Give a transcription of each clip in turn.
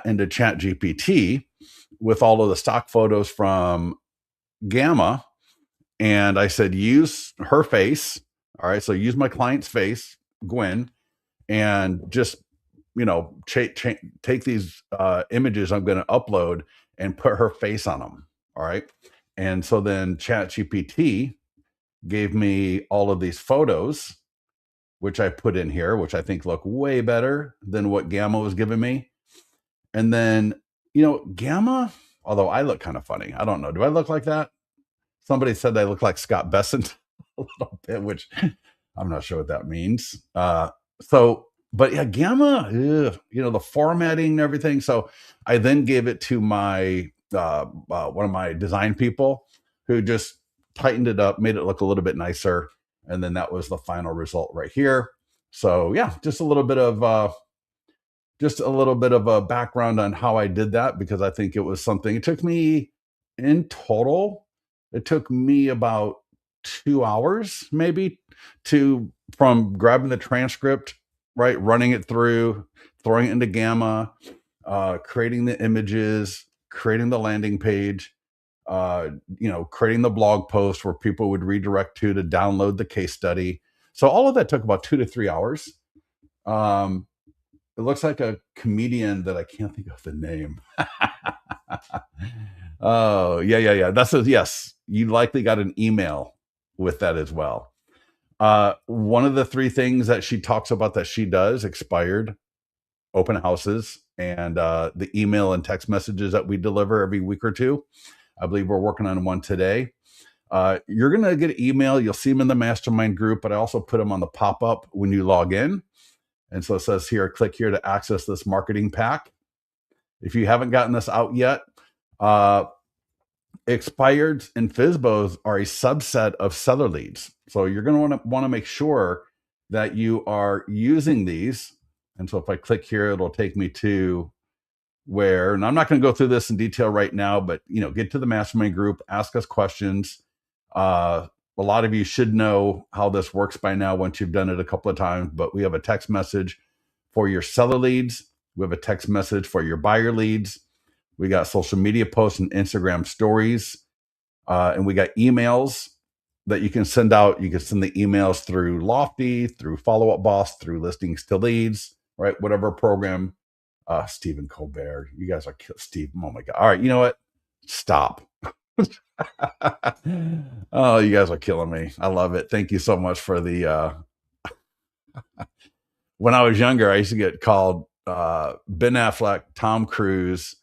into Chat GPT with all of the stock photos from Gamma. And I said, use her face. All right. So use my client's face, Gwen, and just, take these images I'm going to upload and put her face on them. All right. And so then ChatGPT gave me all of these photos, which I put in here, which I think look way better than what Gamma was giving me. And then, Gamma, although I look kind of funny. I don't know. Do I look like that? Somebody said I look like Scott Bessent a little bit, which I'm not sure what that means. But yeah, Gamma, the formatting and everything. So I then gave it to my one of my design people who just tightened it up, made it look a little bit nicer, and then that was the final result right here. So yeah, just a little bit of a background on how I did that, because I think it was something. It took me in total. It took me about 2 hours, maybe, from grabbing the transcript, right, running it through, throwing it into Gamma, creating the images, creating the landing page, creating the blog post where people would redirect to download the case study. So all of that took about 2 to 3 hours. It looks like a comedian that I can't think of the name. Oh, yeah. Yes. You likely got an email with that as well. One of the 3 things that she talks about that she does: expired open houses and the email and text messages that we deliver every week or 2. I believe we're working on one today. You're going to get an email. You'll see them in the mastermind group, but I also put them on the pop-up when you log in. And so it says here, click here to access this marketing pack. If you haven't gotten this out yet, expireds and FSBOs are a subset of seller leads. So you're going to want to make sure that you are using these. And so if I click here, it'll take me to where, and I'm not going to go through this in detail right now, but get to the mastermind group, ask us questions. A lot of you should know how this works by now once you've done it a couple of times, but we have a text message for your seller leads. We have a text message for your buyer leads. We got social media posts and Instagram stories. And we got emails that you can send out. You can send the emails through Lofty, through Follow Up Boss, through Listings to Leads, right? Whatever program. Stephen Colbert, you guys are Steve. Oh my God. All right. You know what? Stop. Oh, you guys are killing me. I love it. Thank you so much for the when I was younger, I used to get called Ben Affleck, Tom Cruise,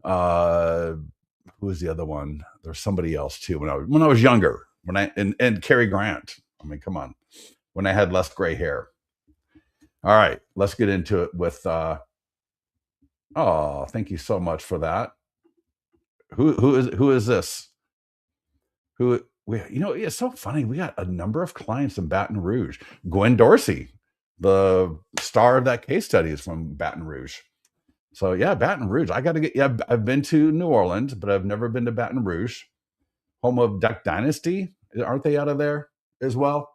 who was the other one? There's somebody else too when I was younger, and Cary Grant. I mean, come on. When I had less gray hair. All right, let's get into it with oh, thank you so much for that. Who is this? It's so funny. We got a number of clients in Baton Rouge. Gwen Dorsey, the star of that case study, is from Baton Rouge. So yeah, Baton Rouge. I got to get. Yeah, I've been to New Orleans, but I've never been to Baton Rouge, home of Duck Dynasty. Aren't they out of there as well?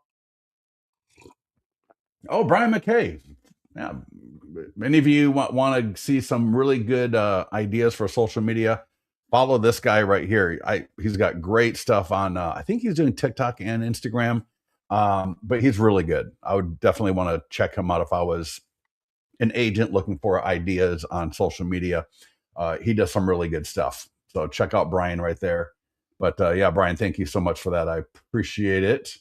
Oh, Brian McKay. Yeah. Many of you want to see some really good ideas for social media, follow this guy right here. He's got great stuff on, I think he's doing TikTok and Instagram, but he's really good. I would definitely want to check him out if I was an agent looking for ideas on social media. He does some really good stuff. So check out Brian right there. But yeah, Brian, thank you so much for that. I appreciate it.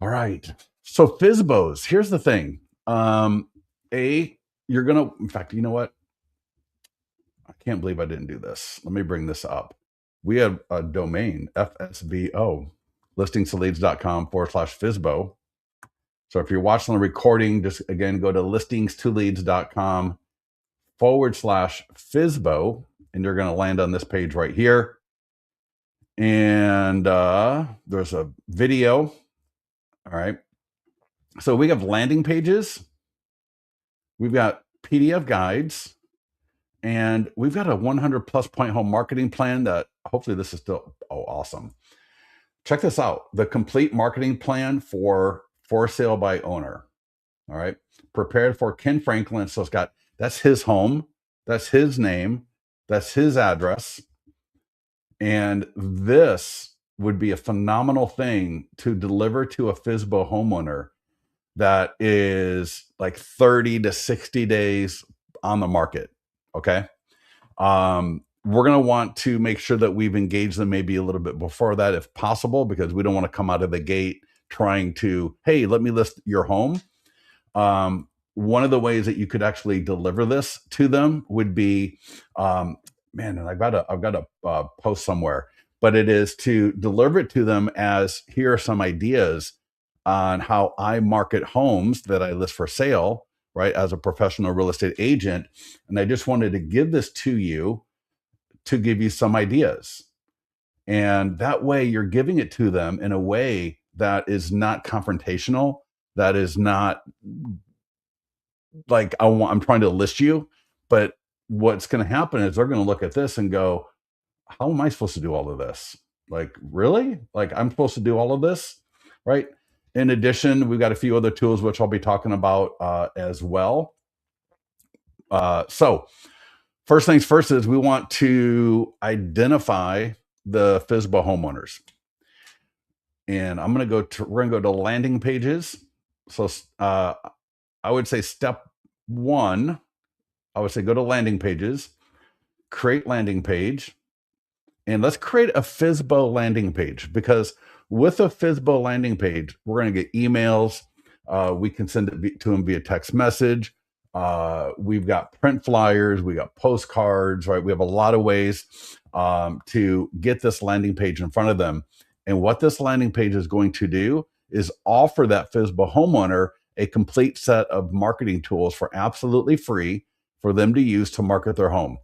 All right. So FSBOs, here's the thing. You're going to, in fact, you know what? I can't believe I didn't do this. Let me bring this up. We have a domain, FSBO, listingstoleads.com/FSBO. So if you're watching the recording, just again, go to listingstoleads.com/FSBO, and you're going to land on this page right here. And there's a video. All right. So we have landing pages. We've got PDF guides. And we've got a 100 plus point home marketing plan that hopefully this is still, awesome. Check this out. The complete marketing plan for sale by owner. All right. Prepared for Ken Franklin. So that's his home. That's his name. That's his address. And this would be a phenomenal thing to deliver to a FSBO homeowner that is like 30 to 60 days on the market. Okay. We're going to want to make sure that we've engaged them maybe a little bit before that, if possible, because we don't want to come out of the gate trying to, hey, let me list your home. One of the ways that you could actually deliver this to them would be, man, and I've got a post somewhere, but it is to deliver it to them as, here are some ideas on how I market homes that I list for sale, right, as a professional real estate agent. And I just wanted to give this to you to give you some ideas. And that way you're giving it to them in a way that is not confrontational, that is not like I'm trying to list you. But what's going to happen is they're going to look at this and go, how am I supposed to do all of this? Like, really? Like, I'm supposed to do all of this, right? In addition, we've got a few other tools which I'll be talking about as well. So first things first is we want to identify the FSBO homeowners. And we're going to go to landing pages. So I would say step one, I would say go to landing pages, create landing page, and let's create a FSBO landing page, because with a FSBO landing page, we're going to get emails. We can send it to them via text message. We've got print flyers. We got postcards, right? We have a lot of ways to get this landing page in front of them. And what this landing page is going to do is offer that FSBO homeowner a complete set of marketing tools for absolutely free for them to use to market their home.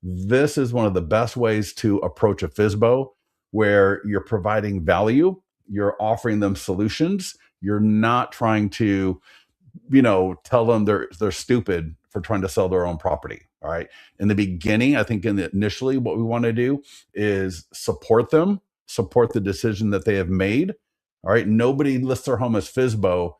This is one of the best ways to approach a FSBO, where you're providing value, you're offering them solutions, you're not trying to, tell them they're stupid for trying to sell their own property. All right. In the beginning, I think initially what we want to do is support them, support the decision that they have made. All right. Nobody lists their home as FSBO,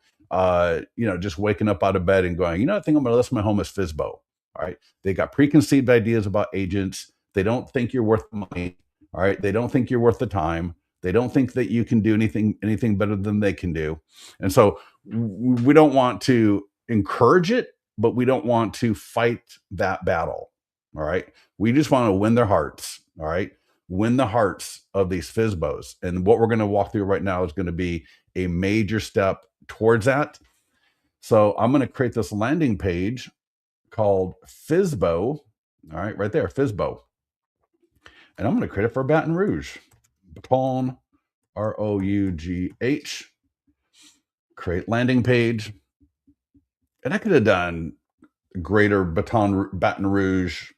just waking up out of bed and going, I think I'm going to list my home as FSBO. All right. They got preconceived ideas about agents. They don't think you're worth the money. All right. They don't think you're worth the time. They don't think that you can do anything better than they can do. And so we don't want to encourage it, but we don't want to fight that battle. All right. We just want to win their hearts. All right. Win the hearts of these FSBOs. And what we're going to walk through right now is going to be a major step towards that. So I'm going to create this landing page called FSBO. All right. Right there, FSBO. And I'm going to create it for Baton Rouge. Baton, ROUGH. Create landing page. And I could have done greater Baton Rouge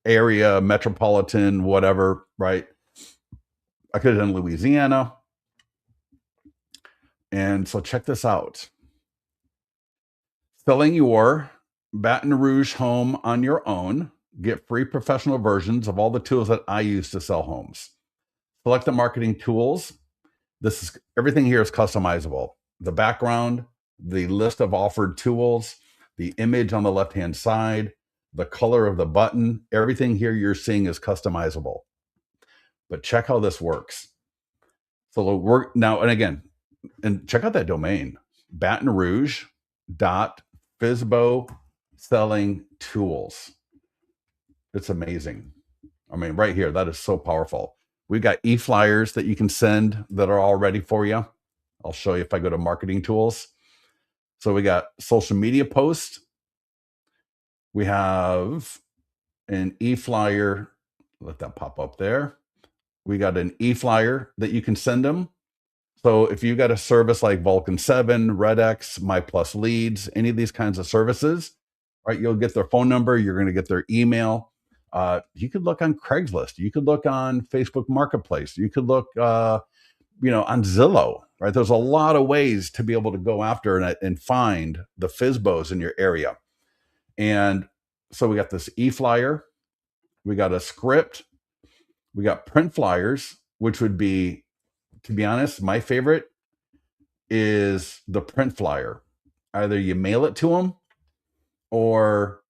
area, metropolitan, whatever, right? I could have done Louisiana. And so check this out. Selling your Baton Rouge home on your own. Get free professional versions of all the tools that I use to sell homes. Select the marketing tools. Everything here is customizable. The background, the list of offered tools, the image on the left-hand side, the color of the button, everything here you're seeing is customizable. But check how this works. So we're now, and again, and check out that domain, Baton Rouge FSBO selling tools. It's amazing. I mean, right here, that is so powerful. We've got e-flyers that you can send that are all ready for you. I'll show you if I go to marketing tools. So we got social media posts. We have an e-flyer. Let that pop up there. We got an e-flyer that you can send them. So if you've got a service like Vulcan 7, RedX, My Plus Leads, any of these kinds of services, right, you'll get their phone number. You're going to get their email. You could look on Craigslist. You could look on Facebook Marketplace. You could look, on Zillow, right? There's a lot of ways to be able to go after and find the FSBOs in your area. And so we got this e-flyer. We got a script. We got print flyers, which would be, to be honest, my favorite is the print flyer. Either you mail it to them or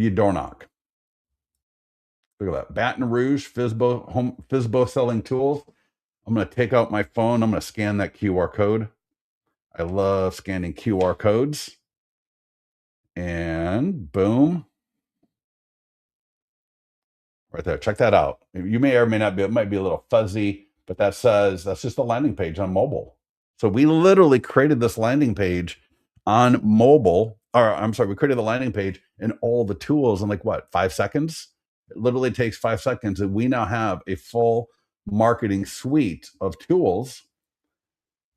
you door knock. Look at that. Baton Rouge, FSBO selling tools. I'm going to take out my phone. I'm going to scan that QR code. I love scanning QR codes. And boom. Right there. Check that out. You may or may not be, it might be a little fuzzy, but that says that's just a landing page on mobile. So we literally created this landing page on mobile, or I'm sorry, we created the landing page and all the tools in like what, 5 seconds? It literally takes 5 seconds. And we now have a full marketing suite of tools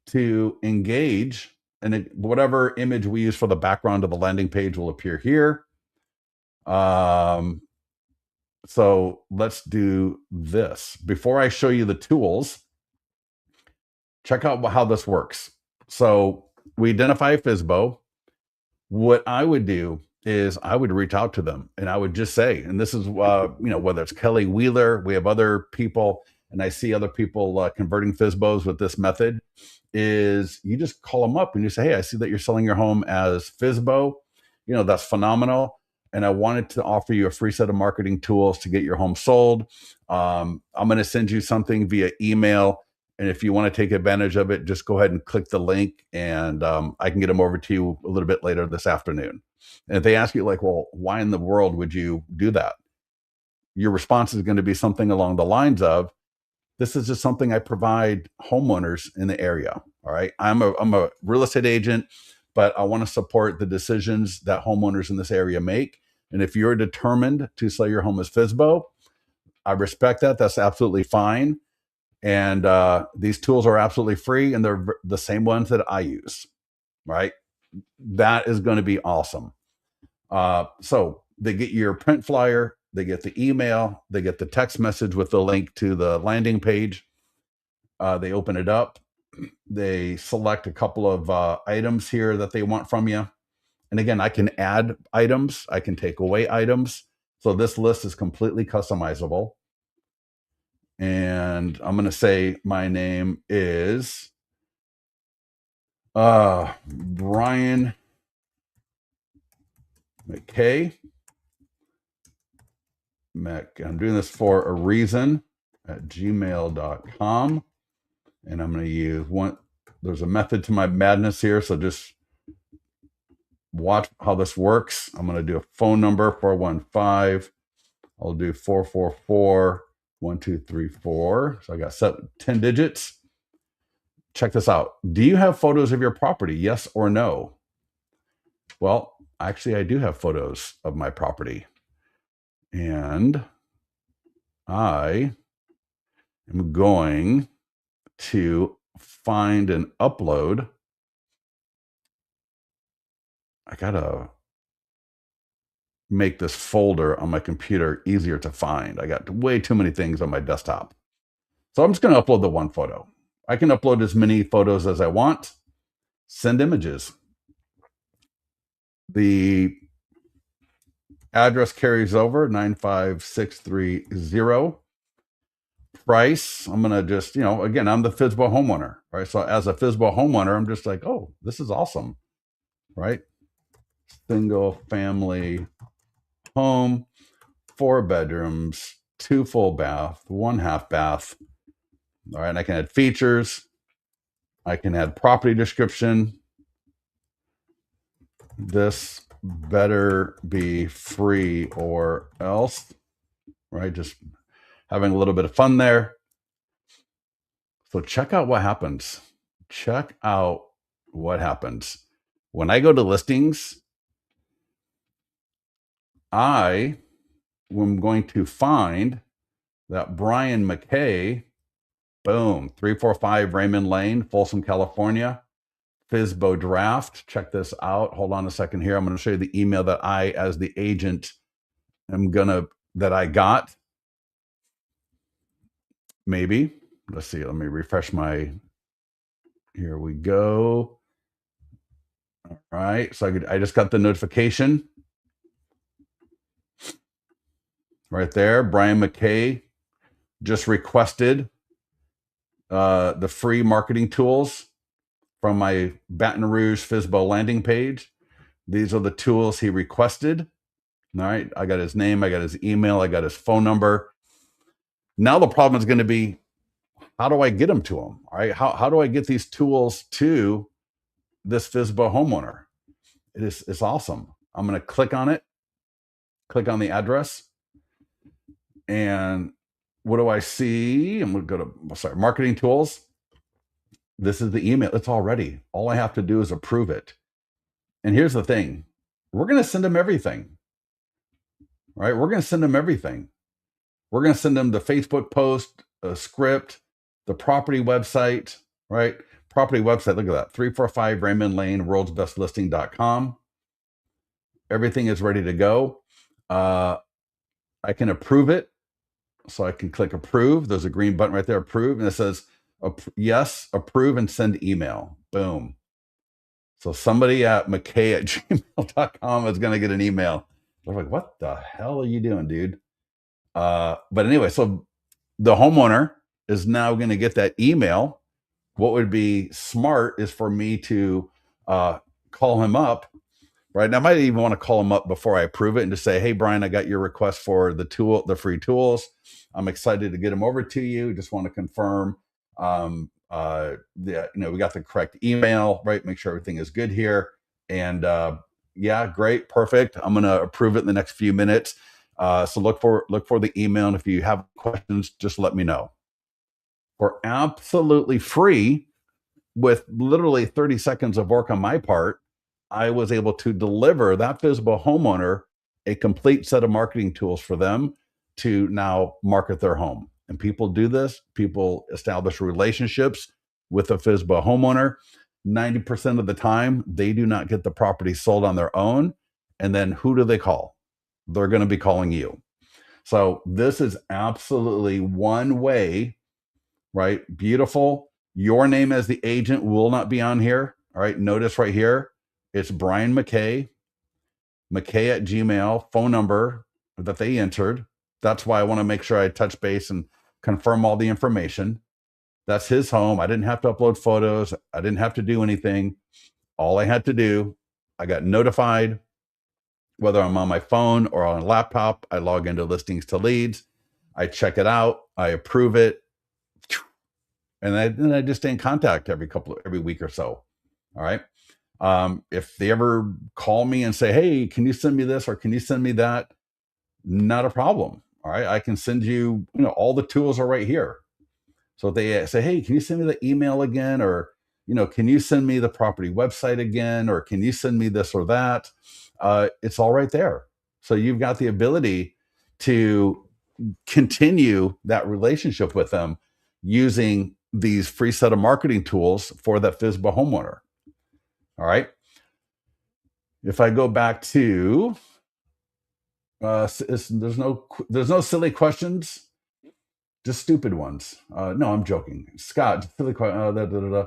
to engage. And whatever image we use for the background of the landing page will appear here. So let's do this. Before I show you the tools, check out how this works. So we identify a FSBO. What I would do is I would reach out to them and I would just say, and this is, whether it's Kelly Wheeler, we have other people, and I see other people converting FSBOs with this method, is you just call them up and you say, hey, I see that you're selling your home as FSBO. That's phenomenal. And I wanted to offer you a free set of marketing tools to get your home sold. I'm going to send you something via email. And if you want to take advantage of it, just go ahead and click the link and I can get them over to you a little bit later this afternoon. And if they ask you like, well, why in the world would you do that? Your response is going to be something along the lines of, this is just something I provide homeowners in the area. All right. I'm a real estate agent, but I want to support the decisions that homeowners in this area make. And if you're determined to sell your home as FSBO, I respect that. That's absolutely fine. And these tools are absolutely free, and they're the same ones that I use, right? That is going to be awesome. So they get your print flyer, they get the email, they get the text message with the link to the landing page. They open it up. They select a couple of items here that they want from you. And again, I can add items. I can take away items. So this list is completely customizable. And I'm going to say my name is Brian McKay. I'm doing this for a reason at gmail.com. And I'm going to use there's a method to my madness here. So just watch how this works. I'm going to do a phone number, 415. I'll do 444-1234. So I got 10 digits. Check this out. Do you have photos of your property? Yes or no? Well, actually, I do have photos of my property. And I am going to find and upload. I got to make this folder on my computer easier to find. I got way too many things on my desktop. So I'm just going to upload the one photo. I can upload as many photos as I want. Send images. The address carries over, 95630. Price, I'm going to just, again, I'm the FSBO homeowner, right? So as a FSBO homeowner, I'm just like, oh, this is awesome, right? Single family home, 4 bedrooms, 2 full bath, 1 half bath. All right. And I can add features. I can add property description. This better be free or else, right? Just having a little bit of fun there. So check out what happens. Check out what happens. When I go to listings, I am going to find that Brian McKay, boom, 345 Raymond Lane, Folsom, California, FSBO draft. Check this out. Hold on a second here. I'm going to show you the email that I, as the agent, that I got. Maybe. Let's see. Let me refresh here we go. All right. So I just got the notification right there. Brian McKay just requested the free marketing tools from my Baton Rouge FSBO landing page. These are the tools he requested. All right. I got his name. I got his email. I got his phone number. Now the problem is going to be, how do I get them to him? All right. How do I get these tools to this FSBO homeowner? It's awesome. I'm going to click on it, click on the address. And what do I see? I'm going to go to, marketing tools. This is the email. It's all ready. All I have to do is approve it. And here's the thing. We're going to send them everything, right? We're going to send them everything. We're going to send them the Facebook post, a script, the property website, right? Property website, look at that, 345 Raymond Lane, worldsbestlisting.com. Everything is ready to go. I can approve it. So I can click approve. There's a green button right there, approve. And it says, yes, approve and send email. Boom. So somebody at mckay@gmail.com is going to get an email. They're like, what the hell are you doing, dude? But anyway, so the homeowner is now going to get that email. What would be smart is for me to call him up, right? Now, I might even want to call him up before I approve it and just say, hey, Brian, I got your request for the free tools. I'm excited to get them over to you. Just want to confirm we got the correct email, right? Make sure everything is good here. And yeah, great, perfect. I'm going to approve it in the next few minutes. So look for the email. And if you have questions, just let me know. For absolutely free, with literally 30 seconds of work on my part, I was able to deliver that FSBO homeowner a complete set of marketing tools for them to now market their home. And people do this. People establish relationships with a FSBO homeowner. 90% of the time, they do not get the property sold on their own. And then who do they call? They're going to be calling you. So this is absolutely one way, right? Beautiful. Your name as the agent will not be on here. All right. Notice right here, it's Brian McKay at Gmail, phone number that they entered. That's why I want to make sure I touch base and confirm all the information. That's his home. I didn't have to upload photos. I didn't have to do anything. All I had to do, I got notified, whether I'm on my phone or on a laptop. I log into listings to leads. I check it out. I approve it. And then I just stay in contact every week or so. All right. If they ever call me and say, hey, can you send me this or can you send me that? Not a problem. All right. I can send you, all the tools are right here. So if they say, hey, can you send me the email again? Or, can you send me the property website again? Or can you send me this or that? It's all right there. So you've got the ability to continue that relationship with them using these free set of marketing tools for that FSBO homeowner. All right. If I go back to, there's no silly questions, just stupid ones. No, I'm joking. Scott, silly question.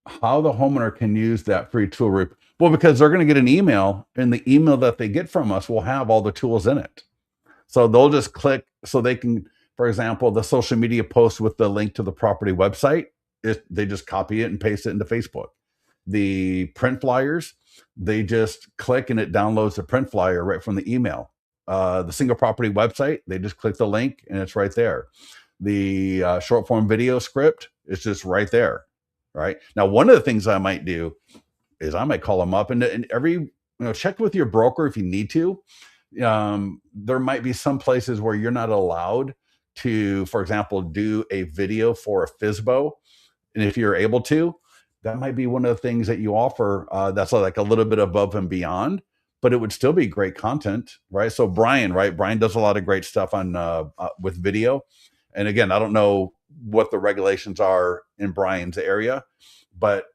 How the homeowner can use that free tool. Well, because they're going to get an email, and the email that they get from us will have all the tools in it. So they'll just click, so they can, for example, the social media post with the link to the property website, they just copy it and paste it into Facebook. The print flyers, they just click and it downloads the print flyer right from the email. The single property website, they just click the link and it's right there. The short form video script is just right there. Right now, one of the things I might do is I might call them up and check with your broker if you need to. There might be some places where you're not allowed to, for example, do a video for a FSBO. And if you're able to, that might be one of the things that you offer that's like a little bit above and beyond, but it would still be great content, right? So Brian does a lot of great stuff on with video. And again, I don't know what the regulations are in Brian's area, but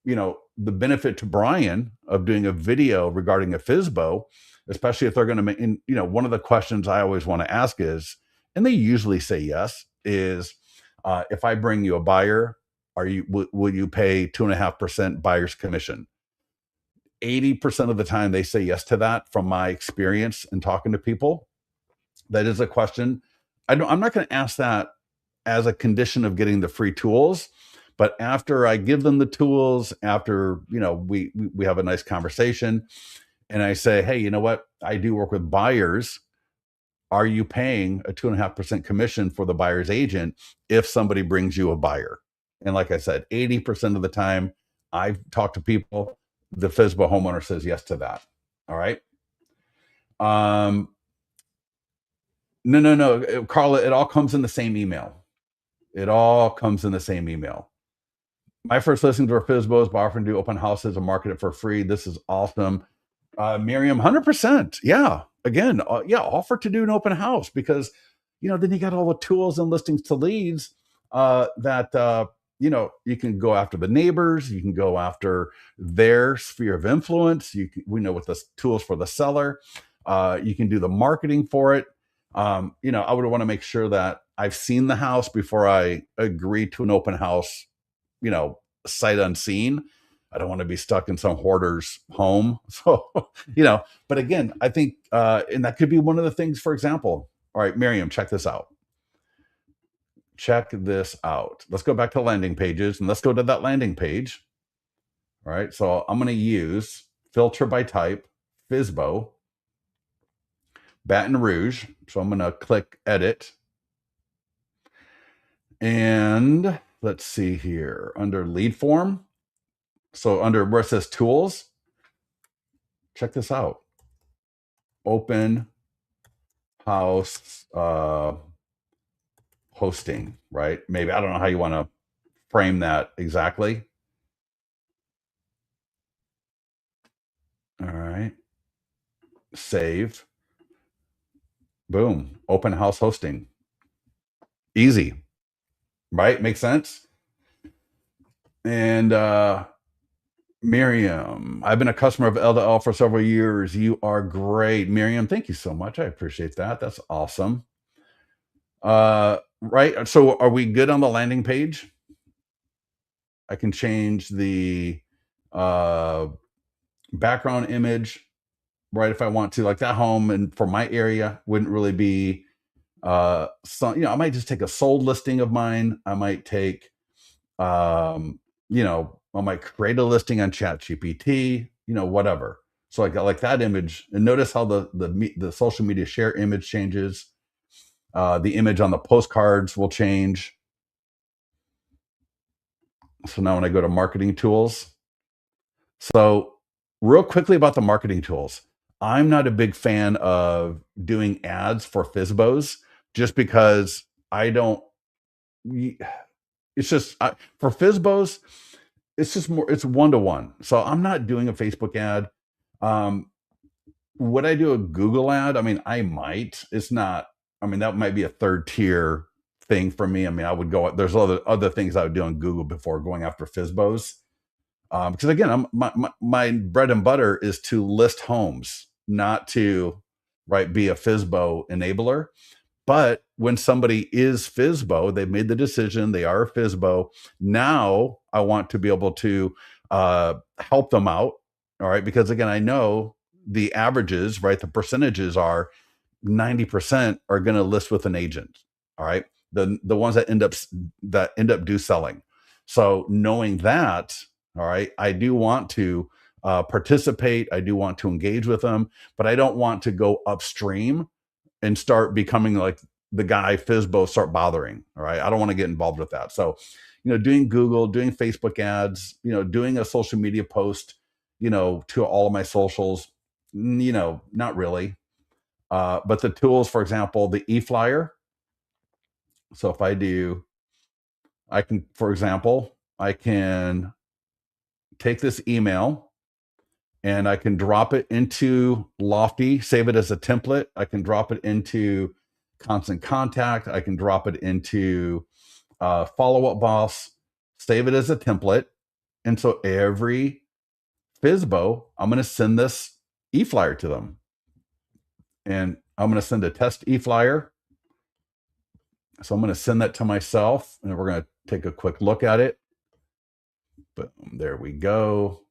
the benefit to Brian of doing a video regarding a FSBO, especially if they're going to make, one of the questions I always want to ask is, and they usually say yes, is if I bring you a buyer, will you pay 2.5% buyer's commission? 80% of the time they say yes to that. From my experience in talking to people, that is a question. I'm not going to ask that as a condition of getting the free tools, But after I give them the tools, after, we have a nice conversation, and I say, hey, you know what? I do work with buyers. Are you paying a 2.5% commission for the buyer's agent if somebody brings you a buyer? And like I said, 80% of the time I've talked to people, the FSBO homeowner says yes to that. All right. No, Carla, it all comes in the same email. It all comes in the same email. My first listings were FSBOs, but offering to do open houses and market it for free. This is awesome. Miriam, 100%. Yeah. Again, offer to do an open house, because, then you got all the tools and listings to leads that, you can go after the neighbors, you can go after their sphere of influence. We know what the tools for the seller. You can do the marketing for it. I would want to make sure that I've seen the house before I agree to an open house, sight unseen. I don't want to be stuck in some hoarder's home. So, but again, I think, and that could be one of the things, for example. All right, Miriam, check this out. Check this out. Let's go back to landing pages, and let's go to that landing page. All right, so I'm going to use filter by type, FSBO, Baton Rouge. So I'm going to click edit. And let's see here, under lead form. So under where it says tools, check this out. Open house hosting, right? Maybe, I don't know how you want to frame that exactly. All right. Save. Boom. Open house hosting. Easy, right? Makes sense. And Miriam, I've been a customer of L2L for several years. You are great. Miriam, thank you so much. I appreciate that. That's awesome. Right. So are we good on the landing page? I can change the background image, right? If I want to, like that home, and for my area wouldn't really be some, I might just take a sold listing of mine. I might take, I might create a listing on ChatGPT, whatever. So I got like that image, and notice how the social media share image changes. The image on the postcards will change. So now when I go to marketing tools, so real quickly about the marketing tools, I'm not a big fan of doing ads for FSBOs, just because I don't. It's just for FSBOs, it's just more. It's 1-to-1. So I'm not doing a Facebook ad. Would I do a Google ad? I mean, I might. It's not. I mean, that might be a third tier thing for me. I mean, I would go. There's other things I would do on Google before going after FSBOs. Because again, my bread and butter is to list homes, not to be a FSBO enabler. But when somebody is FSBO, they've made the decision, they are a FSBO. Now I want to be able to help them out. All right. Because again, I know the averages, right? The percentages are 90% are going to list with an agent. All right. The ones that end up do selling. So knowing that, all right, I do want to participate. I do want to engage with them, but I don't want to go upstream and start becoming like the guy FSBO start bothering. All right. I don't want to get involved with that. So, doing Google, doing Facebook ads, doing a social media post, to all of my socials, not really. But the tools, for example, the e-flyer. So if I do, I can, for example, I can take this email and I can drop it into Lofty, save it as a template. I can drop it into Constant Contact. I can drop it into Follow Up Boss, save it as a template. And so every FSBO, I'm going to send this e-flyer to them. And I'm going to send a test e-flyer. So I'm going to send that to myself, and we're going to take a quick look at it. But there we go.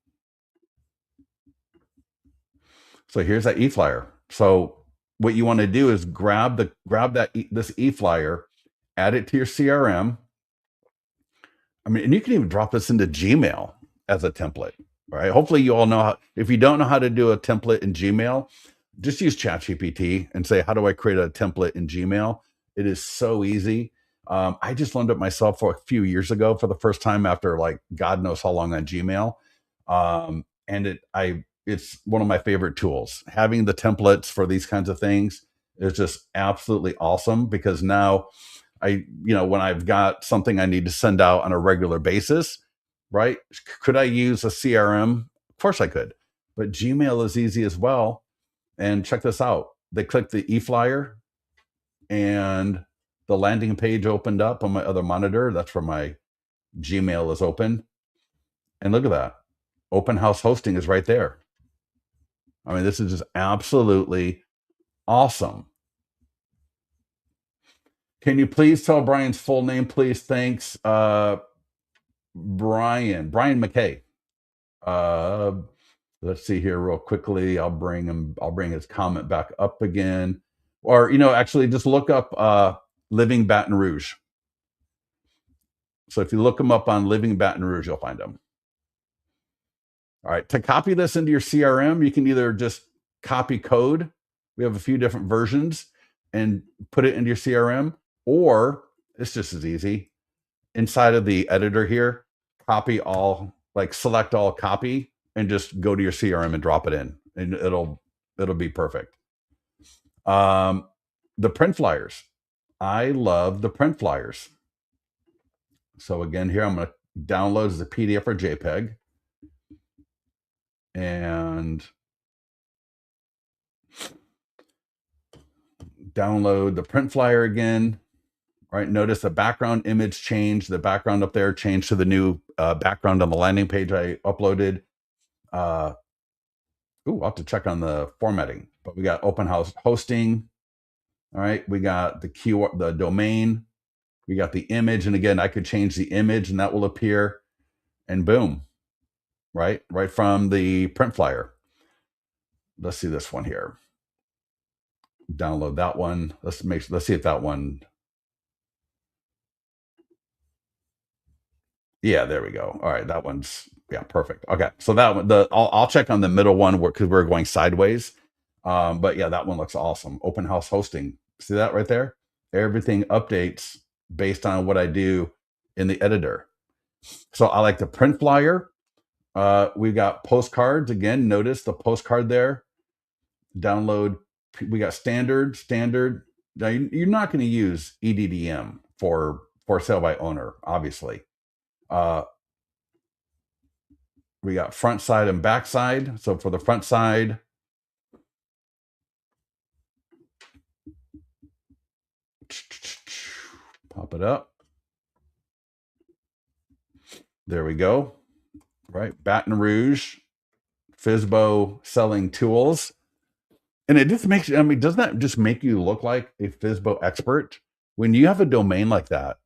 So here's that e-flyer. So what you want to do is grab this e-flyer, add it to your CRM, I mean, and you can even drop this into Gmail as a template, right? Hopefully you all know how, if you don't know how to do a template in Gmail, just use ChatGPT and say, how do I create a template in Gmail? It is so easy. I just learned it myself for a few years ago for the first time after like God knows how long on Gmail. It's one of my favorite tools. Having the templates for these kinds of things is just absolutely awesome because now when I've got something I need to send out on a regular basis, right? Could I use a CRM? Of course I could, but Gmail is easy as well. And check this out. They clicked the e-flyer and the landing page opened up on my other monitor. That's where my Gmail is open. And look at that. Open house hosting is right there. I mean, this is just absolutely awesome. Can you please tell Brian's full name, please? Thanks. Brian McKay. Let's see here real quickly. I'll bring his comment back up again. Or, actually just look up Living Baton Rouge. So if you look him up on Living Baton Rouge, you'll find him. All right. To copy this into your CRM, you can either just copy code. We have a few different versions and put it into your CRM, or it's just as easy. Inside of the editor here, copy all, like select all copy and just go to your CRM and drop it in and it'll be perfect. The print flyers. I love the print flyers. So again, here I'm going to download as a PDF or JPEG and download the print flyer again. Right, notice the background image changed. The background up there changed to the new background on the landing page I uploaded. I'll have to check on the formatting, but we got open house hosting. All right, we got the domain. We got the image, and again, I could change the image, and that will appear. And boom, right from the print flyer. Let's see this one here. Download that one. Let's see if that one. Yeah, there we go. All right, that one's perfect. Okay, so that one, I'll check on the middle one because we're going sideways. But yeah, that one looks awesome. Open house hosting. See that right there? Everything updates based on what I do in the editor. So I like the print flyer. We got postcards again. Notice the postcard there. Download. We got standard. Now you're not going to use EDDM for sale by owner, obviously. We got front side and back side. So for the front side, pop it up. There we go. Right. Baton Rouge, FSBO selling tools. And it just makes, doesn't that just make you look like a FSBO expert? When you have a domain like that,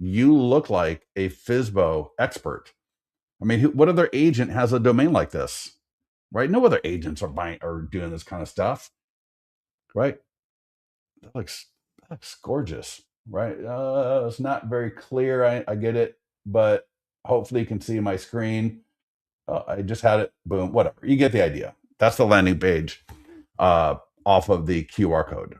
you look like a FSBO expert. I mean, what other agent has a domain like this? Right? No other agents are doing this kind of stuff. Right? That looks gorgeous. Right? It's not very clear. I get it, but hopefully you can see my screen. I just had it. Boom. Whatever. You get the idea. That's the landing page off of the QR code.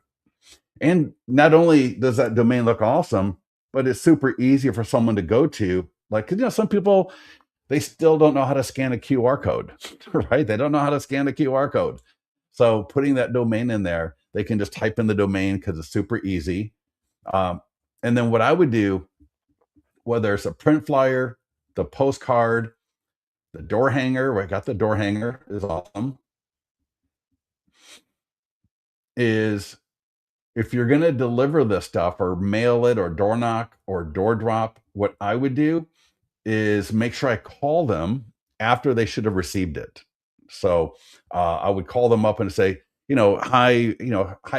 And not only does that domain look awesome, but it's super easy for someone to go to. Like, 'cause, some people, they still don't know how to scan a QR code, right? They don't know how to scan a QR code. So putting that domain in there, they can just type in the domain because it's super easy. And then what I would do, whether it's a print flyer, the postcard, the door hanger, I got the door hanger, is awesome, is if you're going to deliver this stuff or mail it or door knock or door drop, what I would do is make sure I call them after they should have received it. So I would call them up and say, hi,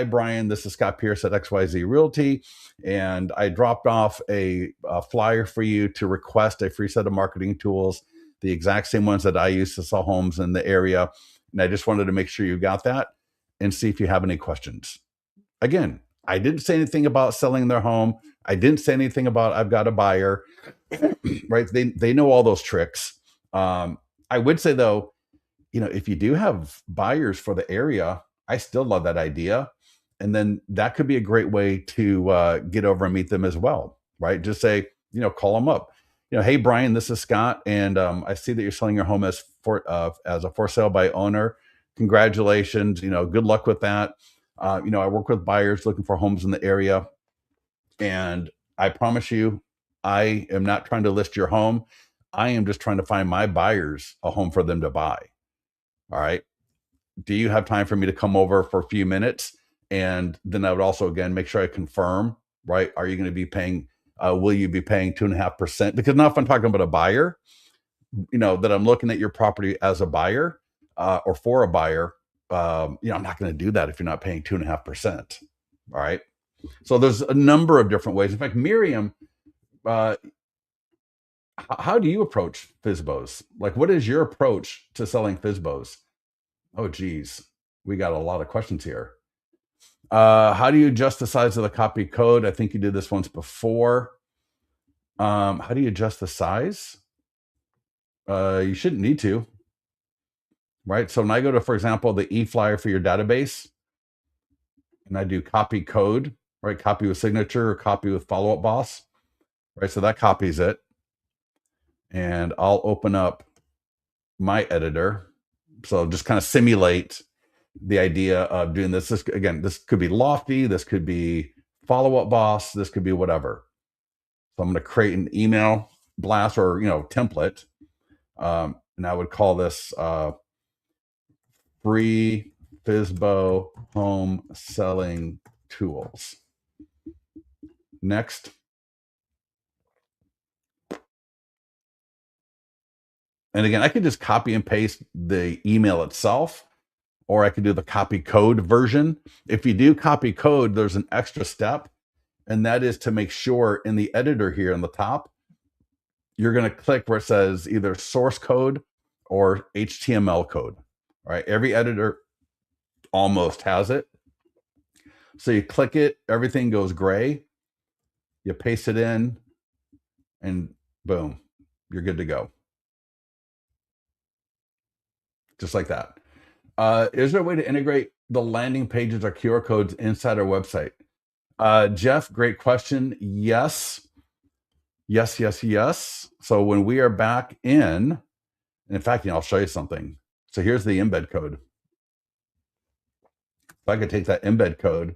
Brian, this is Scott Pierce at XYZ Realty. And I dropped off a flyer for you to request a free set of marketing tools, the exact same ones that I use to sell homes in the area. And I just wanted to make sure you got that and see if you have any questions. Again, I didn't say anything about selling their home. I didn't say anything about I've got a buyer, right? They know all those tricks. I would say though, if you do have buyers for the area, I still love that idea. And then that could be a great way to get over and meet them as well, right? Just say, call them up. Hey Brian, this is Scott, and I see that you're selling your home as a for sale by owner. Congratulations, good luck with that. I work with buyers looking for homes in the area, and I promise you, I am not trying to list your home. I am just trying to find my buyers a home for them to buy. All right. Do you have time for me to come over for a few minutes? And then I would also, again, make sure I confirm, right? Are you going to be paying, will you be paying 2.5%? Because now if I'm talking about a buyer, that I'm looking at your property as a buyer or for a buyer, I'm not going to do that if you're not paying 2.5%. All right. So there's a number of different ways. In fact, Miriam, how do you approach FSBOs? Like, what is your approach to selling FSBOs? Oh, geez. We got a lot of questions here. How do you adjust the size of the copy code? I think you did this once before. How do you adjust the size? You shouldn't need to, right? So when I go to, for example, the e-flyer for your database, and I do copy code, right? Copy with signature or copy with follow-up boss, right? So that copies it. And I'll open up my editor. So just kind of simulate the idea of doing this. This could be Lofty. This could be follow-up boss. This could be whatever. So I'm going to create an email blast or, template. And I would call this free FSBO home selling tools. Next. And again, I could just copy and paste the email itself, or I could do the copy code version. If you do copy code, there's an extra step, and that is to make sure in the editor here on the top, you're going to click where it says either source code or HTML code. All right. Every editor almost has it. So you click it, everything goes gray. You paste it in, and boom, you're good to go. Just like that. Is there a way to integrate the landing pages or QR codes inside our website? Jeff, great question. Yes. So when we are back in fact, I'll show you something. So here's the embed code. If I could take that embed code,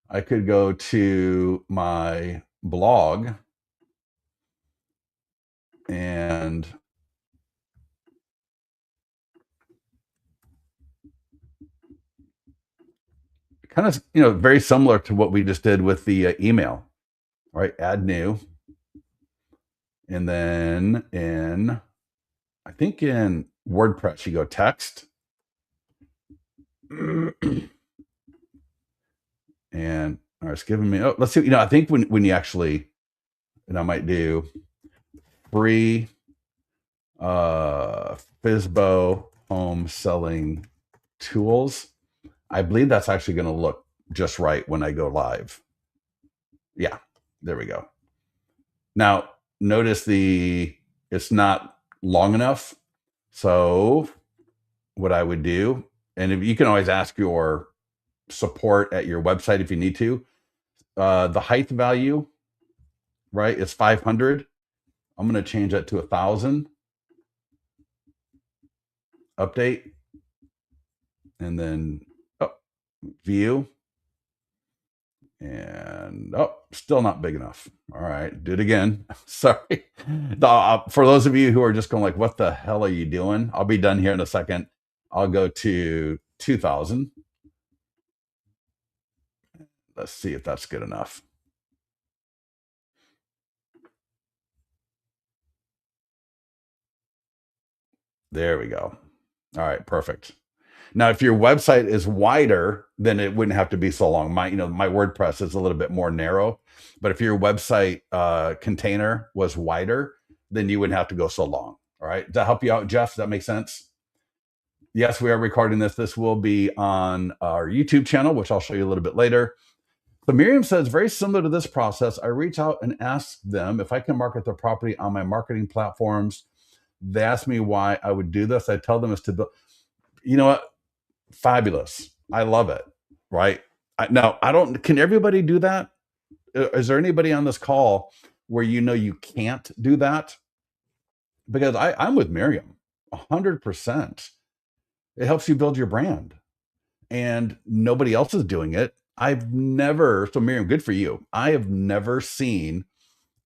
I could go to my blog and kind of, very similar to what we just did with the email. All right, add new. And then I think in WordPress, you go text. And it's giving me, let's see, I think when you actually, I might do free FSBO home selling tools. I believe that's actually going to look just right when I go live. Yeah, there we go. Now, notice it's not long enough. So what I would do, and if you can always ask your support at your website if you need to, the height value, right, is 500. I'm going to change that to 1,000. Update. And then view. And still not big enough. All right, do it again. Sorry. For those of you who are just going like, what the hell are you doing? I'll be done here in a second. I'll go to 2,000. Let's see if that's good enough. There we go. All right, perfect. Now, if your website is wider, then it wouldn't have to be so long. My WordPress is a little bit more narrow, but if your website container was wider, then you wouldn't have to go so long. All right. Does that help you out, Jeff? Does that make sense? Yes, we are recording this. This will be on our YouTube channel, which I'll show you a little bit later. So Miriam says, very similar to this process, I reach out and ask them if I can market their property on my marketing platforms. They ask me why I would do this. I tell them it's to build. You know what? Fabulous. I love it. Right. Now, I don't, can everybody do that? Is there anybody on this call where you can't do that? Because I'm with Miriam 100%. It helps you build your brand and nobody else is doing it. I've never, so Miriam, good for you. I have never seen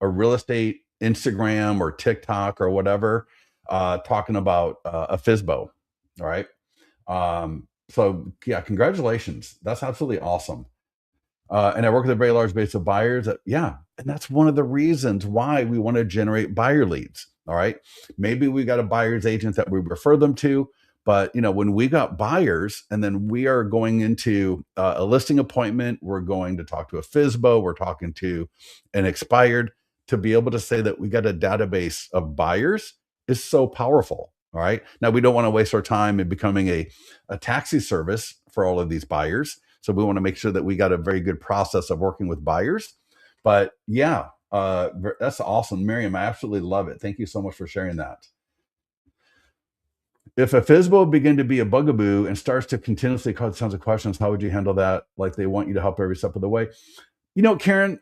a real estate Instagram or TikTok or whatever talking about a FSBO. All right. So yeah, congratulations. That's absolutely awesome. And I work with a very large base of buyers. Yeah, and that's one of the reasons why we want to generate buyer leads. All right, maybe we got a buyer's agent that we refer them to, but when we got buyers, and then we are going into a listing appointment, we're going to talk to a FSBO, we're talking to an expired. To be able to say that we got a database of buyers is so powerful. All right, now we don't want to waste our time in becoming a taxi service for all of these buyers. So we want to make sure that we got a very good process of working with buyers. But yeah, that's awesome. Miriam, I absolutely love it. Thank you so much for sharing that. If a FSBO begin to be a bugaboo and starts to continuously cause tons of questions, how would you handle that? Like they want you to help every step of the way. Karen,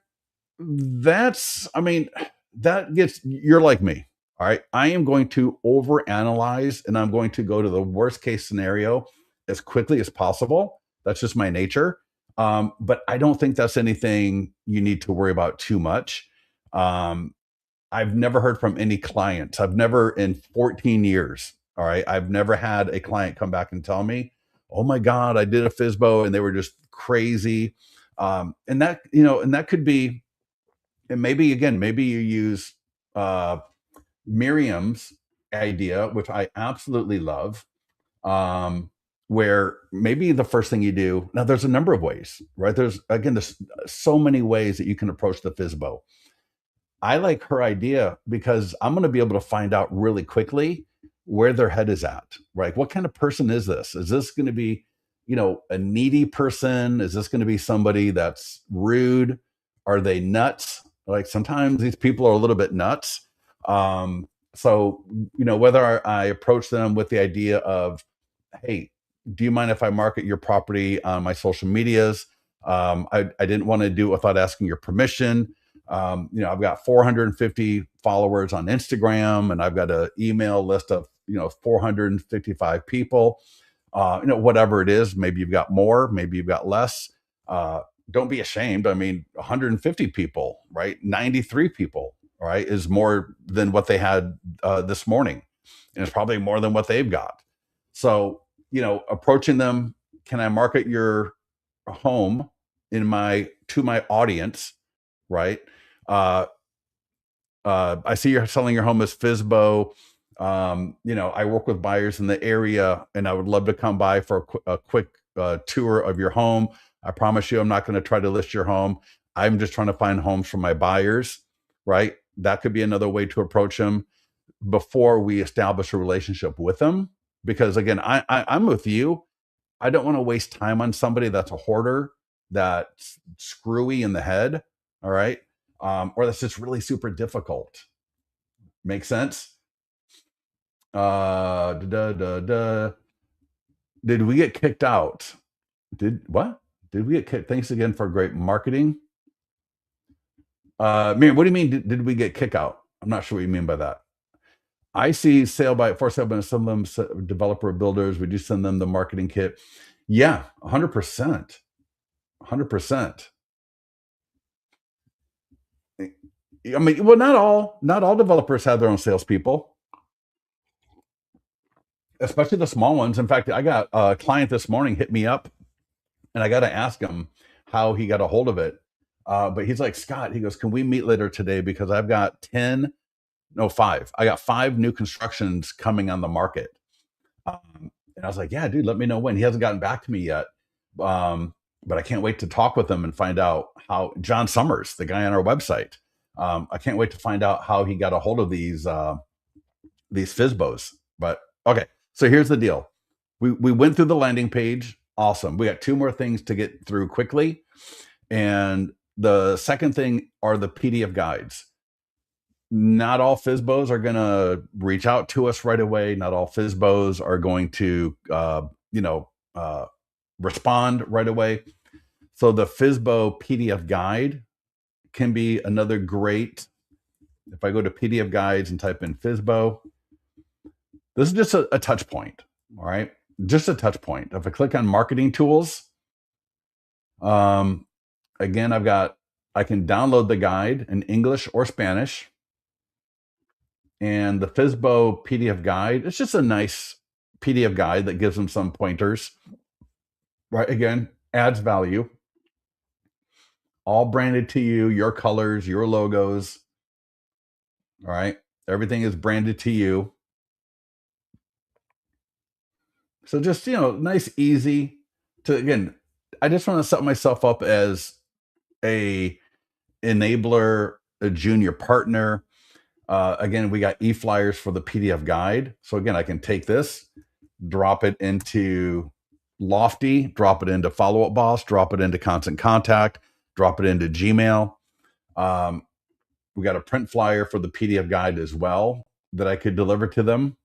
you're like me. All right. I am going to overanalyze and I'm going to go to the worst case scenario as quickly as possible. That's just my nature. But I don't think that's anything you need to worry about too much. I've never heard from any clients. I've never, in 14 years, all right, I've never had a client come back and tell me, oh my God, I did a FSBO and they were just crazy. And that could be, and maybe you use Miriam's idea, which I absolutely love, where maybe the first thing you do, now there's a number of ways, right? There's so many ways that you can approach the FSBO. I like her idea because I'm going to be able to find out really quickly where their head is at, right? What kind of person is this? Is this going to be, a needy person? Is this going to be somebody that's rude? Are they nuts? Like sometimes these people are a little bit nuts. So, whether I approach them with the idea of, hey, do you mind if I market your property on my social medias? I didn't want to do it without asking your permission. I've got 450 followers on Instagram and I've got an email list of, 455 people, whatever it is. Maybe you've got more, maybe you've got less. Don't be ashamed. 150 people, right? 93 people, right, is more than what they had this morning. And it's probably more than what they've got. So, approaching them, can I market your home to my audience, right? I see you're selling your home as FSBO. I work with buyers in the area and I would love to come by for a quick tour of your home. I promise you, I'm not going to try to list your home. I'm just trying to find homes for my buyers, right? That could be another way to approach them before we establish a relationship with them. Because again, I'm with you. I don't want to waste time on somebody that's a hoarder, that's screwy in the head. All right. Or that's just really super difficult. Make sense? Did we get kicked out? Did we get kicked? Thanks again for great marketing. Miriam, what do you mean? Did we get kicked out? I'm not sure what you mean by that. I see for sale by some of them developer builders. We do send them the marketing kit. Yeah, 100%. 100%. Well, not all developers have their own salespeople, especially the small ones. In fact, I got a client this morning hit me up, and I got to ask him how he got a hold of it. But he's like, Scott, he goes, can we meet later today? Because I've got 5. I got 5 new constructions coming on the market. And I was like, yeah, dude, let me know when. He hasn't gotten back to me yet. But I can't wait to talk with him and find out how John Summers, the guy on our website, I can't wait to find out how he got a hold of these FSBOs. But okay, so here's the deal. We went through the landing page. Awesome. We got 2 more things to get through quickly. And the second thing are the PDF guides. Not all FSBOs are going to reach out to us right away. Not all FSBOs are going to, respond right away. So the FSBO PDF guide can be another great. If I go to PDF guides and type in FSBO, this is just a touch point. All right, just a touch point. If I click on marketing tools, again, I can download the guide in English or Spanish. And the FSBO PDF guide, it's just a nice PDF guide that gives them some pointers. Right, again, adds value. All branded to you, your colors, your logos. All right, everything is branded to you. So just, nice, easy to, again, I just want to set myself up as a enabler, a junior partner. Again, we got e-flyers for the PDF guide. So again, I can take this, drop it into Lofty, drop it into Follow Up Boss, drop it into Constant Contact, drop it into Gmail. We got a print flyer for the PDF guide as well that I could deliver to them.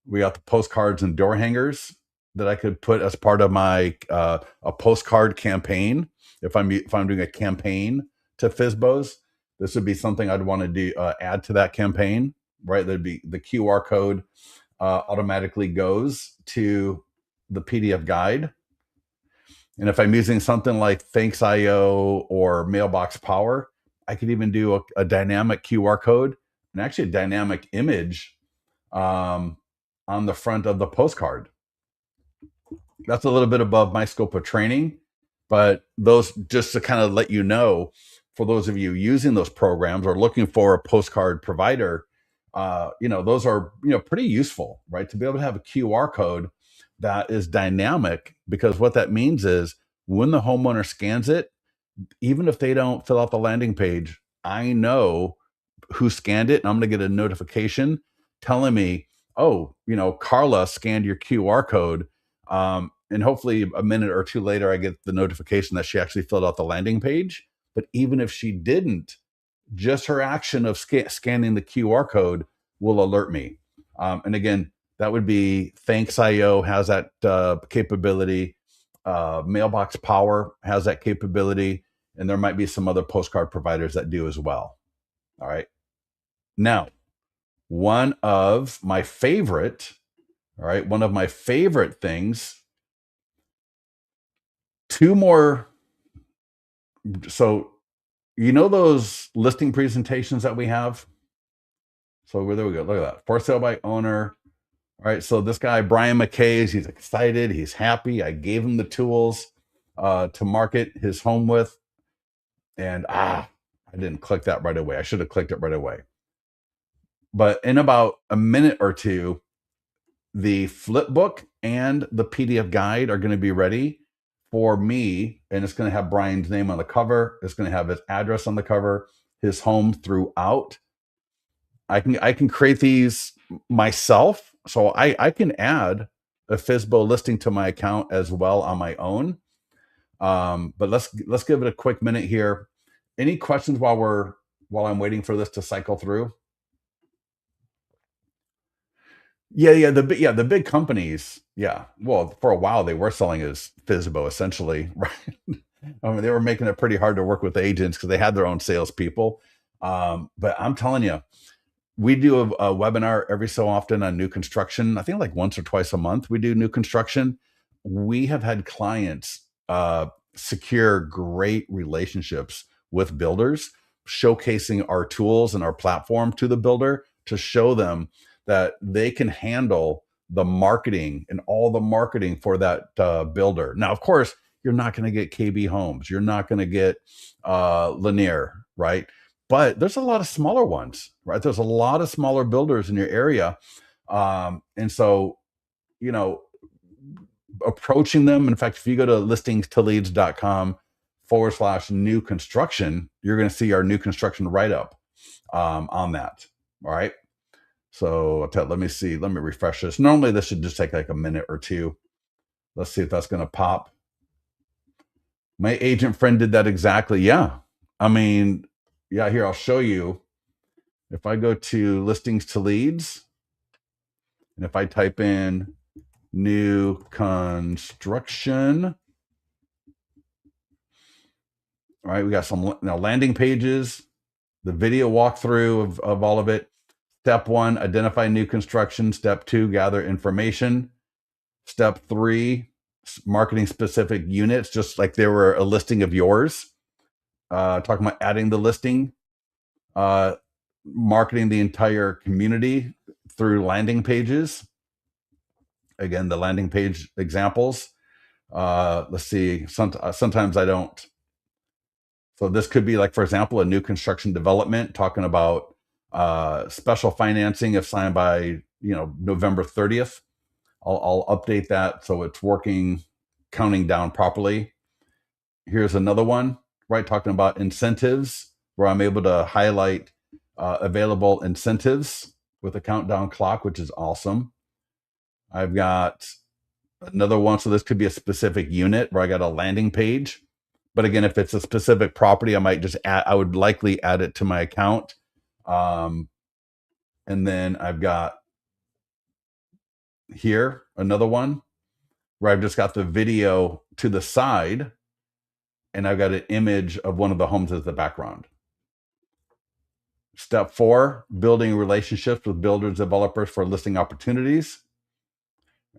We got the postcards and door hangers that I could put as part of my a postcard campaign. If I'm doing a campaign to FSBOs, this would be something I'd want to do, add to that campaign, right? There'd be the QR code automatically goes to the PDF guide. And if I'm using something like Thanks.io or Mailbox Power, I could even do a dynamic QR code and actually a dynamic image on the front of the postcard. That's a little bit above my scope of training, but those, just to kind of let you know, for those of you using those programs or looking for a postcard provider, those are, pretty useful, right? To be able to have a QR code that is dynamic, because what that means is when the homeowner scans it, even if they don't fill out the landing page, I know who scanned it, and I'm going to get a notification telling me, oh, Carla scanned your QR code. And hopefully a minute or two later, I get the notification that she actually filled out the landing page. But even if she didn't, just her action of scanning the QR code will alert me. And again, that would be Thanks.io has that capability. Mailbox Power has that capability. And there might be some other postcard providers that do as well. All right. Now, one of my favorite things, two more. So, those listing presentations that we have? So there we go. Look at that. For sale by owner. All right. So this guy, Brian McKay, he's excited. He's happy. I gave him the tools to market his home with. And I didn't click that right away. I should have clicked it right away. But in about a minute or two, the flip book and the PDF guide are going to be ready for me. And it's going to have Brian's name on the cover. It's going to have his address on the cover, his home throughout. I can create these myself. So I can add a FSBO listing to my account as well on my own. But let's give it a quick minute here. Any questions while I'm waiting for this to cycle through? Yeah, the big companies. Yeah, well, for a while they were selling as FSBO essentially, right? I mean, they were making it pretty hard to work with agents because they had their own salespeople. But I'm telling you, we do a webinar every so often on new construction. I think like once or twice a month we do new construction. We have had clients secure great relationships with builders, showcasing our tools and our platform to the builder to show them that they can handle the marketing and all the marketing for that builder. Now, of course, you're not going to get KB Homes. You're not going to get Lanier, right? But there's a lot of smaller ones, right? There's a lot of smaller builders in your area. And so, approaching them. In fact, if you go to listingstoleads.com/new construction, you're going to see our new construction write-up on that. All right. So let me see. Let me refresh this. Normally this should just take like a minute or two. Let's see if that's going to pop. My agent friend did that exactly. Yeah. I mean, yeah, here, I'll show you. If I go to listings to leads, and if I type in new construction, all right, we got some now landing pages, the video walkthrough of all of it. Step 1, identify new construction. Step 2, gather information. Step 3, marketing specific units, just like they were a listing of yours. Talking about adding the listing, marketing the entire community through landing pages. Again, the landing page examples. Let's see. Sometimes I don't. So this could be like, for example, a new construction development talking about special financing if signed by November 30th. I'll update that so it's working, counting down properly. Here's another one, right? Talking about incentives, where I'm able to highlight available incentives with a countdown clock, which is awesome. I've got another one. So this could be a specific unit where I got a landing page. But again, if it's a specific property, I might just add, I would likely add it to my account. And then I've got here another one where I've just got the video to the side and I've got an image of one of the homes as the background. Step 4, building relationships with builders, developers for listing opportunities.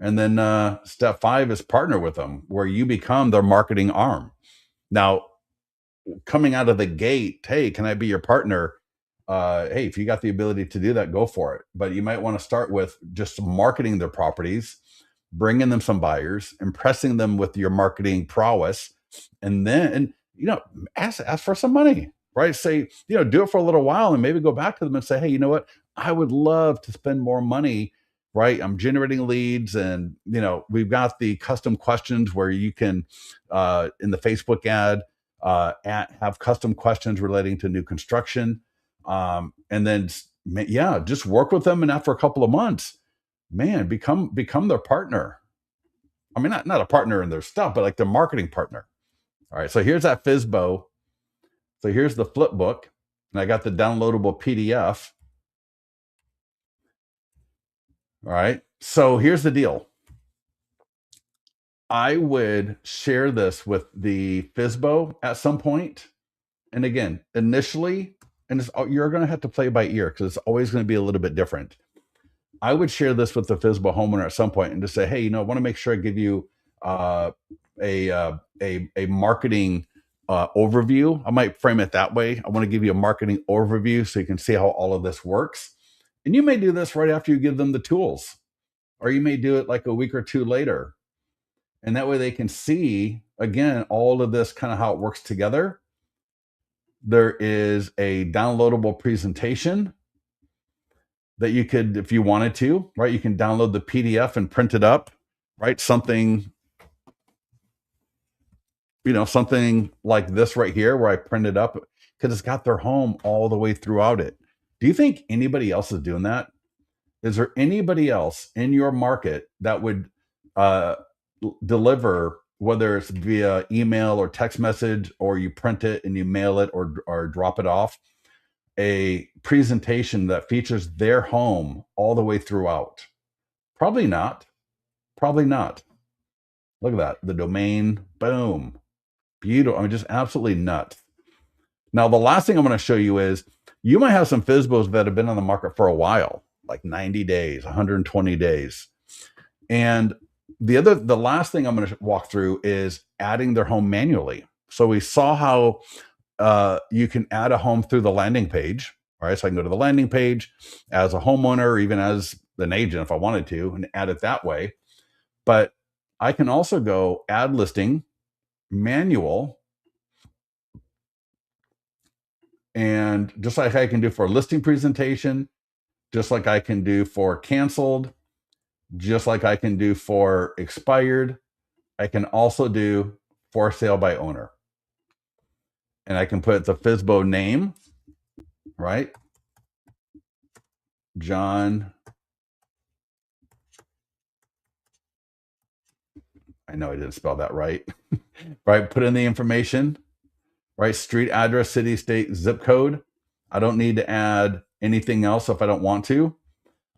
And then step 5 is partner with them, where you become their marketing arm. Now, coming out of the gate, hey, can I be your partner? Hey, if you got the ability to do that, go for it. But you might want to start with just marketing their properties, bringing them some buyers, impressing them with your marketing prowess, and then ask for some money, right? Say, do it for a little while and maybe go back to them and say, hey, you know what? I would love to spend more money, right? I'm generating leads, and we've got the custom questions where you can in the Facebook ad have custom questions relating to new construction, and then just work with them, and after a couple of months, man, become their partner. I mean, not a partner in their stuff, but like their marketing partner. All right, so here's that FSBO. So here's the flip book, and I got the downloadable PDF. All right, so here's the deal. I would share this with the FSBO at some point. And again, initially, and you're going to have to play by ear because it's always going to be a little bit different. I would share this with the FSBO homeowner at some point and just say, hey, I want to make sure I give you a marketing overview. I might frame it that way. I want to give you a marketing overview so you can see how all of this works. And you may do this right after you give them the tools, or you may do it like a week or two later. And that way they can see, again, all of this kind of how it works together. There is a downloadable presentation that you could, if you wanted to, right? You can download the PDF and print it up, right? Something like this right here where I print it up because it's got their home all the way throughout it. Do you think anybody else is doing that? Is there anybody else in your market that would deliver, whether it's via email or text message, or you print it and you mail it or drop it off, a presentation that features their home all the way throughout? Probably not. Probably not. Look at that. The domain, boom. Beautiful. I mean, just absolutely nuts. Now, the last thing I'm going to show you is you might have some FSBOs that have been on the market for a while, like 90 days, 120 days. And the last thing I'm going to walk through is adding their home manually. So we saw how you can add a home through the landing page. All right, so I can go to the landing page as a homeowner, or even as an agent if I wanted to, and add it that way. But I can also go add listing, manual, and just like I can do for a listing presentation, just like I can do for canceled, just like I can do for expired, I can also do for sale by owner. And I can put the FSBO name, right? John. I know I didn't spell that right. right? Put in the information, right? Street address, city, state, zip code. I don't need to add anything else if I don't want to.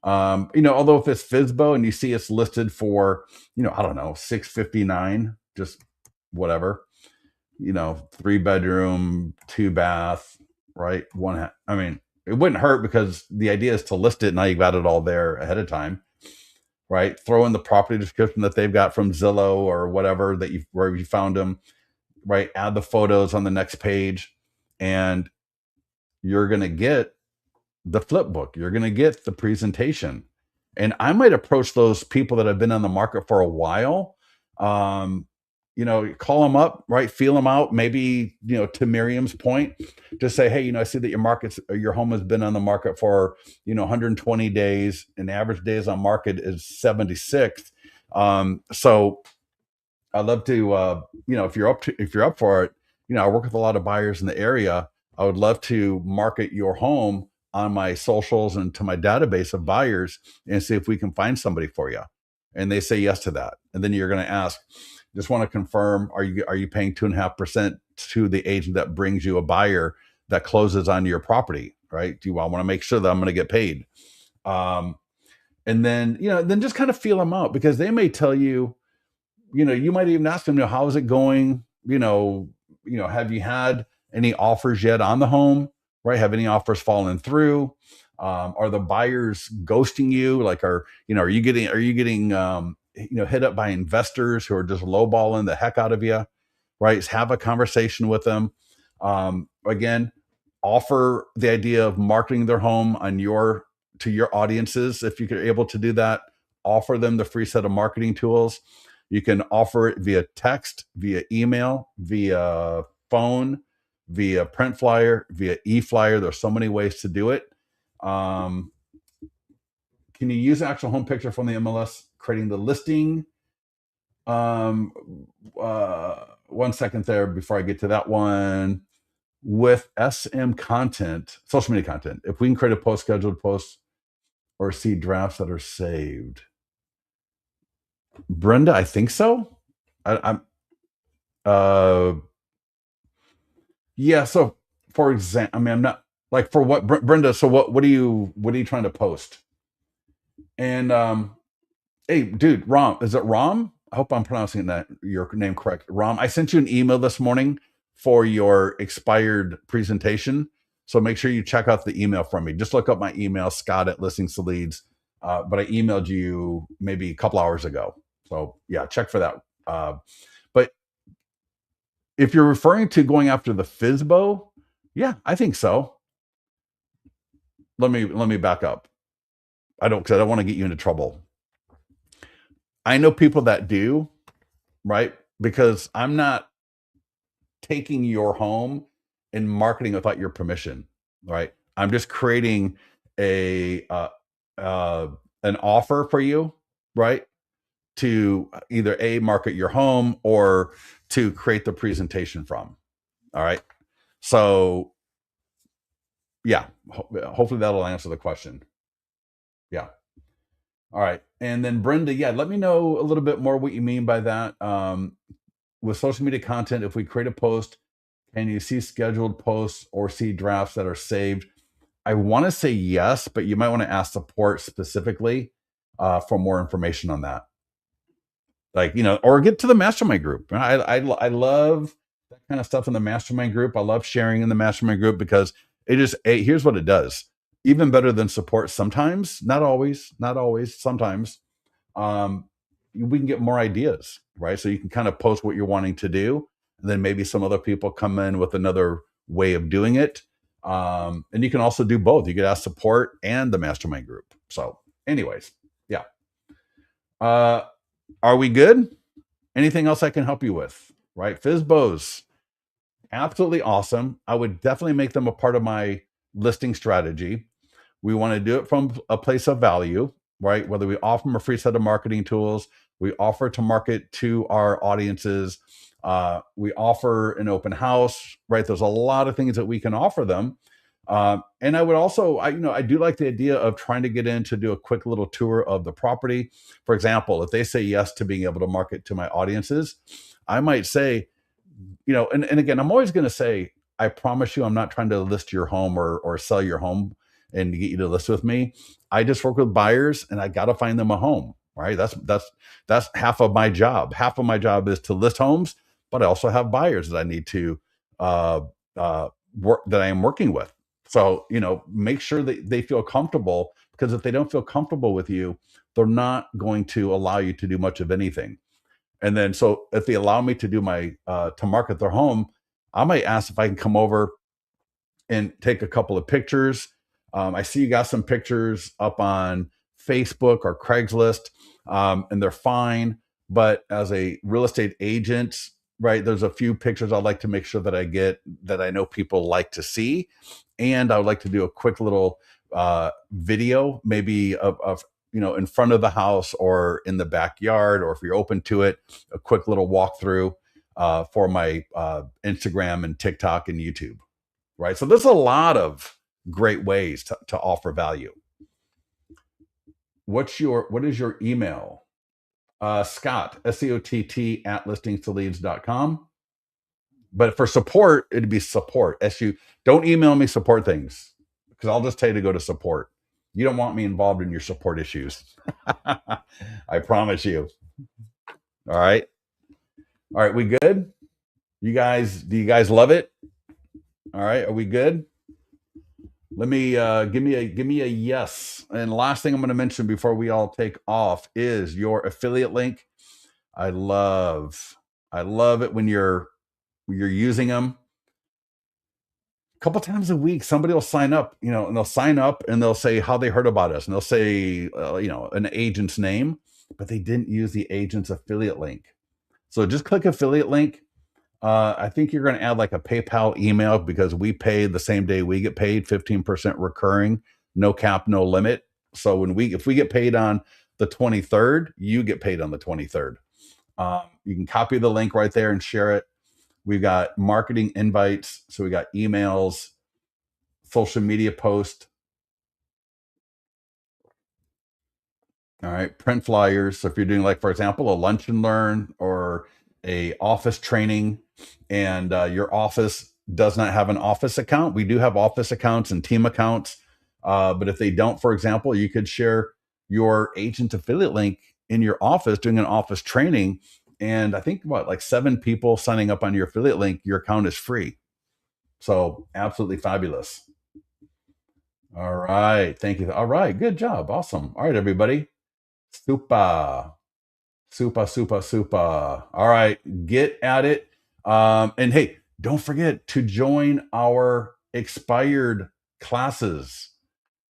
Although if it's FSBO and you see it's listed for, I don't know, 659, just whatever, 3 bedroom, 2 bath, right? I mean, it wouldn't hurt because the idea is to list it. Now you've got it all there ahead of time, right? Throw in the property description that they've got from Zillow or whatever where you found them, right? Add the photos on the next page, and you're going to get the flip book. You're going to get the presentation. And I might approach those people that have been on the market for a while. Call them up, right? Feel them out. Maybe, to Miriam's point, just say, hey, I see that your home has been on the market for, 120 days, and average days on market is 76. So I'd love to, if you're up for it, I work with a lot of buyers in the area. I would love to market your home on my socials and to my database of buyers and see if we can find somebody for you. And they say yes to that. And then you're going to ask, just want to confirm, are you paying 2.5% to the agent that brings you a buyer that closes on your property, right? Do you want to make sure that I'm going to get paid? And then, then just kind of feel them out, because they may tell you, you might even ask them, how is it going? Have you had any offers yet on the home, right? Have any offers fallen through? Are the buyers ghosting you? Like, are you getting hit up by investors who are just lowballing the heck out of you, right? Have a conversation with them. Again, offer the idea of marketing their home to your audiences. If you're able to do that, offer them the free set of marketing tools. You can offer it via text, via email, via phone, via print flyer, via e-flyer. There's so many ways to do it. Can you use an actual home picture from the MLS creating the listing? 1 second there before I get to that one. With SM content, social media content, if we can create a post, scheduled post, or see drafts that are saved. Brenda, I think so. Yeah. So, for example, I'm not like, for what, Brenda. So what are you trying to post? And hey, dude, Ram, is it Ram? I hope I'm pronouncing your name correct. Ram, I sent you an email this morning for your expired presentation. So make sure you check out the email from me. Just look up my email, Scott@ListingsToLeads. But I emailed you maybe a couple hours ago. So yeah, check for that. But if you're referring to going after the FSBO, yeah, I think so. Let me back up. Because I don't want to get you into trouble. I know people that do, right? Because I'm not taking your home and marketing without your permission, right? I'm just creating an offer for you, right? To either market your home or to create the presentation from. All right. So yeah, hopefully that'll answer the question. Yeah. All right. And then Brenda, yeah, let me know a little bit more what you mean by that. With social media content, if we create a post, can you see scheduled posts or see drafts that are saved? I want to say yes, but you might want to ask support specifically for more information on that. Like, or get to the mastermind group. I love that kind of stuff in the mastermind group. I love sharing in the mastermind group because here's what it does. Even better than support sometimes, not always, sometimes, we can get more ideas, right? So you can kind of post what you're wanting to do, and then maybe some other people come in with another way of doing it. And you can also do both. You could ask support and the mastermind group. So anyways, yeah. Are we good? Anything else I can help you with? Right? FSBOs, absolutely awesome. I would definitely make them a part of my listing strategy. We want to do it from a place of value, right? Whether we offer them a free set of marketing tools, we offer to market to our audiences, we offer an open house, right? There's a lot of things that we can offer them. And I would also, I do like the idea of trying to get in to do a quick little tour of the property. For example, if they say yes to being able to market to my audiences, I might say, and again, I'm always going to say, I promise you, I'm not trying to list your home or sell your home and get you to list with me. I just work with buyers, and I got to find them a home. Right? That's half of my job. Half of my job is to list homes, but I also have buyers that I need to uh, work, that I am working with. So make sure that they feel comfortable, because if they don't feel comfortable with you, they're not going to allow you to do much of anything. And then, so if they allow me to do my to market their home, I might ask if I can come over and take a couple of pictures. I see you got some pictures up on Facebook or Craigslist, and they're fine. But as a real estate agent, right, there's a few pictures I'd like to make sure that I get, that I know people like to see. And I would like to do a quick little video, maybe of in front of the house or in the backyard, or if you're open to it, a quick little walkthrough for my Instagram and TikTok and YouTube. Right. So there's a lot of great ways to offer value. What is your email? Scott, SCOTT at listingstoleads.com. But for support, it'd be support. Don't email me support things, because I'll just tell you to go to support. You don't want me involved in your support issues. I promise you. All right. All right. We good? Do you guys love it? All right. Are we good? Let me give me a yes. And the last thing I'm going to mention before we all take off is your affiliate link. I love it when you're using them. A couple times a week, somebody will sign up, and they'll sign up and they'll say how they heard about us, and they'll say an agent's name, but they didn't use the agent's affiliate link. So just click affiliate link. I think you're going to add like a PayPal email, because we pay the same day we get paid, 15% recurring, no cap, no limit. So if we get paid on the 23rd, you get paid on the 23rd. You can copy the link right there and share it. We've got marketing invites. So we got emails, social media posts. All right. Print flyers. So if you're doing, like, for example, a lunch and learn or a office training, and your office does not have an office account, we do have office accounts and team accounts. But if they don't, for example, you could share your agent affiliate link in your office doing an office training. And I think like 7 people signing up on your affiliate link, your account is free. So absolutely fabulous. All right. Thank you. All right. Good job. Awesome. All right, everybody. Super. All right. Get at it. And hey, don't forget to join our expired classes.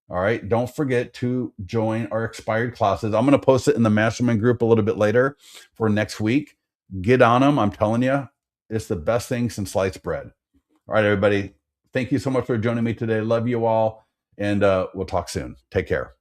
All right. Don't forget to join our expired classes. I'm going to post it in the mastermind group a little bit later for next week. Get on them. I'm telling you, it's the best thing since sliced bread. All right, everybody. Thank you so much for joining me today. Love you all. And we'll talk soon. Take care.